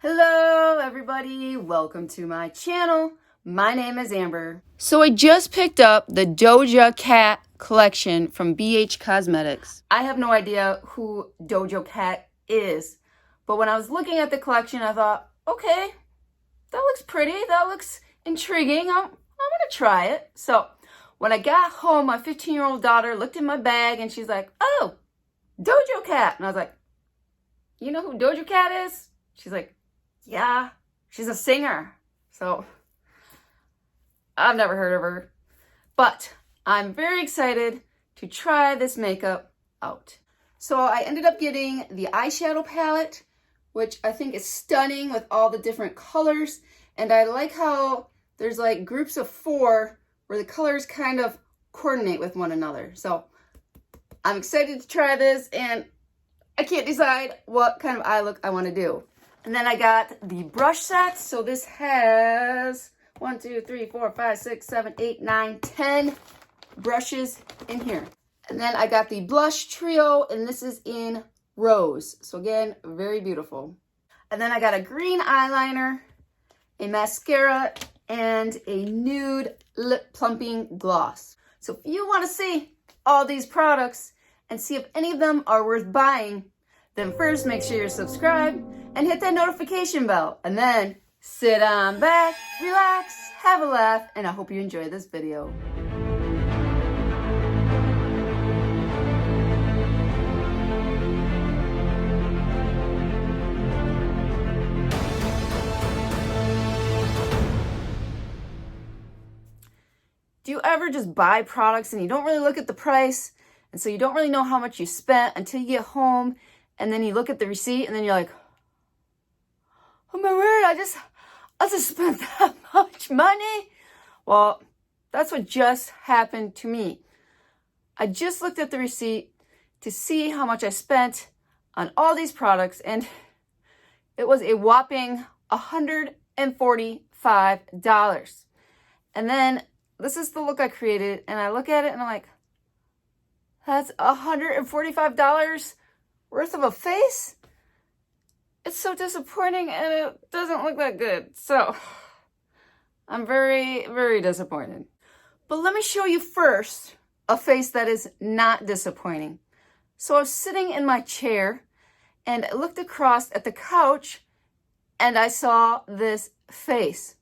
Hello everybody, welcome to my channel. My name is Amber. So I just picked up the Doja Cat collection from BH Cosmetics. I have no idea who Doja Cat is, but when I was looking at the collection, I thought, okay, that looks pretty, that looks intriguing, I'm gonna try it. So when I got home, my 15-year-old daughter looked in my bag and she's like, oh, Doja Cat. And I was like, you know who Doja Cat is? She's like, yeah, she's a singer. So I've never heard of her, but I'm very excited to try this makeup out. So I ended up getting the eyeshadow palette, which I think is stunning with all the different colors. And I like how there's like groups of 4 where the colors kind of coordinate with one another. So I'm excited to try this, and I can't decide what kind of eye look I want to do. And then I got the brush set. So this has 1, 2, 3, 4, 5, 6, 7, 8, 9, 10 brushes in here. And then I got the blush trio, and this is in Rose. So again, very beautiful. And then I got a green eyeliner, a mascara, and a nude lip plumping gloss. So if you want to see all these products and see if any of them are worth buying, then first make sure you're subscribed and hit that notification bell, and then sit on back, relax, have a laugh, and I hope you enjoy this video. Do you ever just buy products and you don't really look at the price, and so you don't really know how much you spent until you get home, and then you look at the receipt and then you're like, oh my word, I just spent that much money? Well, that's what just happened to me. I just looked at the receipt to see how much I spent on all these products, and it was a whopping $145. And then this is the look I created, and I look at it and I'm like, that's $145 worth of a face? It's so disappointing, and it doesn't look that good. So I'm very, very disappointed. But let me show you first a face that is not disappointing. So I was sitting in my chair and I looked across at the couch and I saw this face.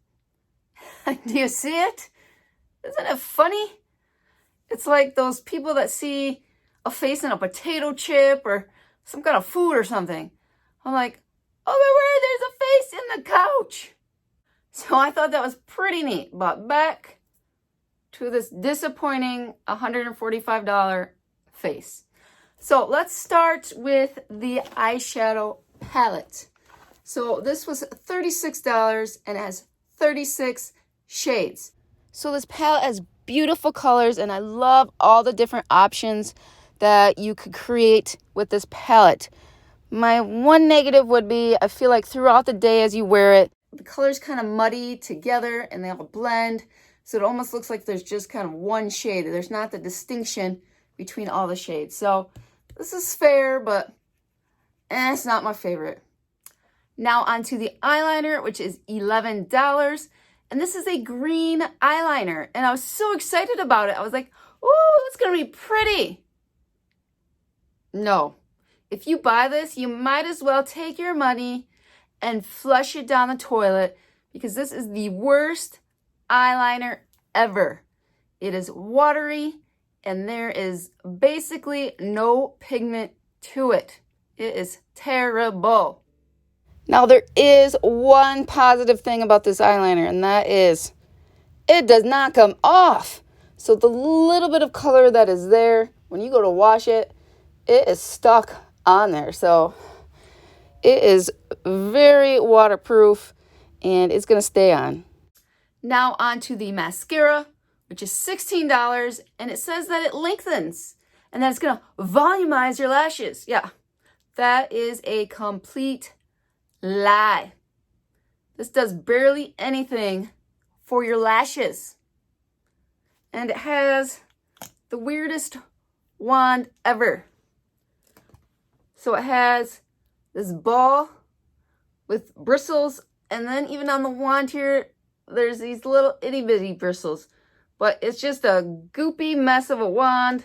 Do you see it? Isn't it funny? It's like those people that see a face in a potato chip or some kind of food or something. I'm like, oh my word, there's a face in the couch. So I thought that was pretty neat. But back to this disappointing $145 face. So let's start with the eyeshadow palette. So this was $36 and it has 36 shades. So this palette has beautiful colors, and I love all the different options that you could create with this palette. My one negative would be, I feel like throughout the day as you wear it, the colors kind of muddy together and they all blend. So it almost looks like there's just kind of one shade. There's not the distinction between all the shades. So this is fair, but it's not my favorite. Now onto the eyeliner, which is $11. And this is a green eyeliner. And I was so excited about it. I was like, oh, it's going to be pretty. No. If you buy this, you might as well take your money and flush it down the toilet, because this is the worst eyeliner ever. It is watery and there is basically no pigment to it. It is terrible. Now there is one positive thing about this eyeliner, and that is it does not come off. So the little bit of color that is there, when you go to wash it, it is stuck on there. So it is very waterproof and it's going to stay on. Now onto the mascara, which is $16, and it says that it lengthens and that it's going to volumize your lashes. Yeah, that is a complete lie. This does barely anything for your lashes. And it has the weirdest wand ever. So it has this ball with bristles. And then even on the wand here, there's these little itty bitty bristles. But it's just a goopy mess of a wand,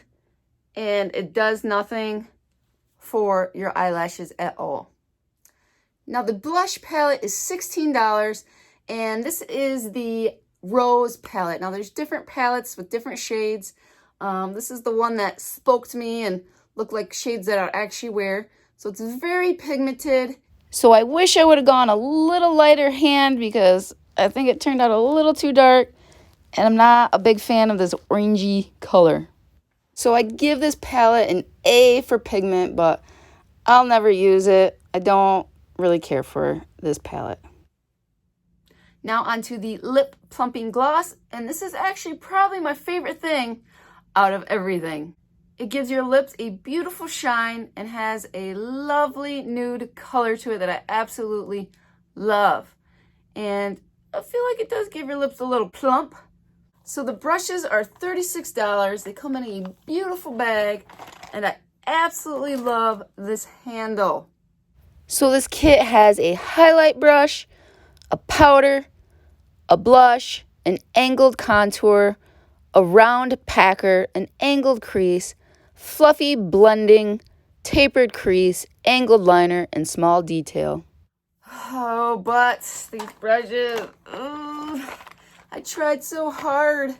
and it does nothing for your eyelashes at all. Now the blush palette is $16, and this is the Rose palette. Now there's different palettes with different shades. This is the one that spoke to me and looked like shades that I actually wear. So it's very pigmented. So I wish I would have gone a little lighter hand because I think it turned out a little too dark. And I'm not a big fan of this orangey color. So I give this palette an A for pigment, but I'll never use it. I don't really care for this palette. Now onto the Lip Plumping Gloss. And this is actually probably my favorite thing out of everything. It gives your lips a beautiful shine and has a lovely nude color to it that I absolutely love. And I feel like it does give your lips a little plump. So the brushes are $36. They come in a beautiful bag, and I absolutely love this handle. So this kit has a highlight brush, a powder, a blush, an angled contour, a round packer, an angled crease, fluffy blending, tapered crease, angled liner, and small detail. Oh, but these brushes, I tried so hard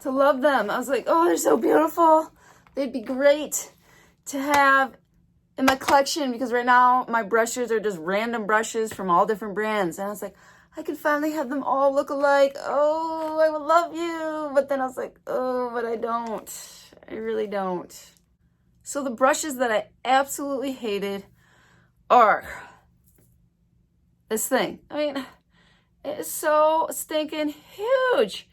to love them. I was like, oh, they're so beautiful. They'd be great to have in my collection because right now my brushes are just random brushes from all different brands. And I was like, I could finally have them all look alike. Oh, I would love you. But then I was like, oh, but I don't. I really don't. So the brushes that I absolutely hated are this thing. I mean, it's so stinking huge.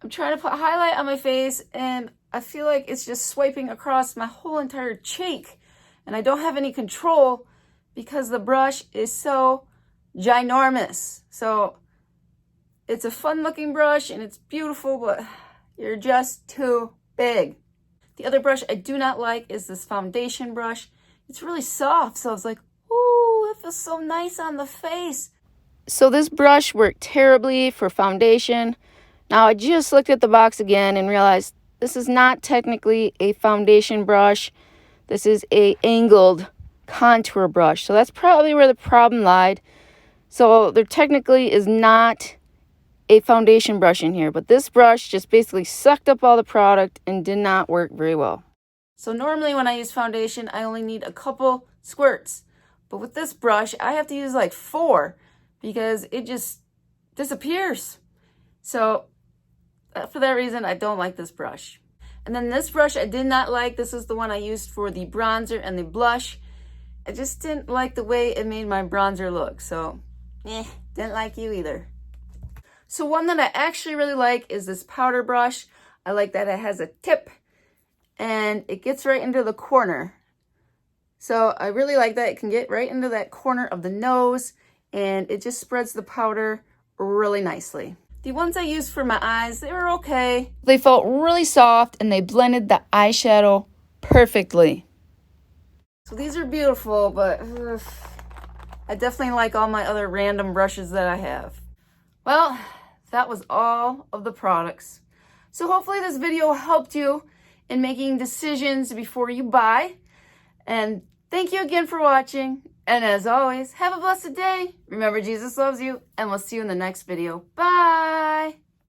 I'm trying to put highlight on my face and I feel like it's just swiping across my whole entire cheek. And I don't have any control because the brush is so ginormous. So it's a fun looking brush and it's beautiful, but you're just too big. The other brush I do not like is this foundation brush. It's really soft. So I was like, ooh, it feels so nice on the face. So this brush worked terribly for foundation. Now I just looked at the box again and realized this is not technically a foundation brush. This is a angled contour brush. So that's probably where the problem lied. So there technically is not a foundation brush in here, but this brush just basically sucked up all the product and did not work very well. So normally when I use foundation, I only need a couple squirts. But with this brush, I have to use like 4 because it just disappears. So for that reason, I don't like this brush. And then this brush I did not like. This is the one I used for the bronzer and the blush. I just didn't like the way it made my bronzer look. So, didn't like you either. So one that I actually really like is this powder brush. I like that it has a tip and it gets right into the corner. So I really like that. It can get right into that corner of the nose and it just spreads the powder really nicely. The ones I used for my eyes, they were okay. They felt really soft and they blended the eyeshadow perfectly. So these are beautiful, but I definitely like all my other random brushes that I have. Well, that was all of the products. So hopefully this video helped you in making decisions before you buy. And thank you again for watching. And as always, have a blessed day. Remember, Jesus loves you, and we'll see you in the next video. Bye.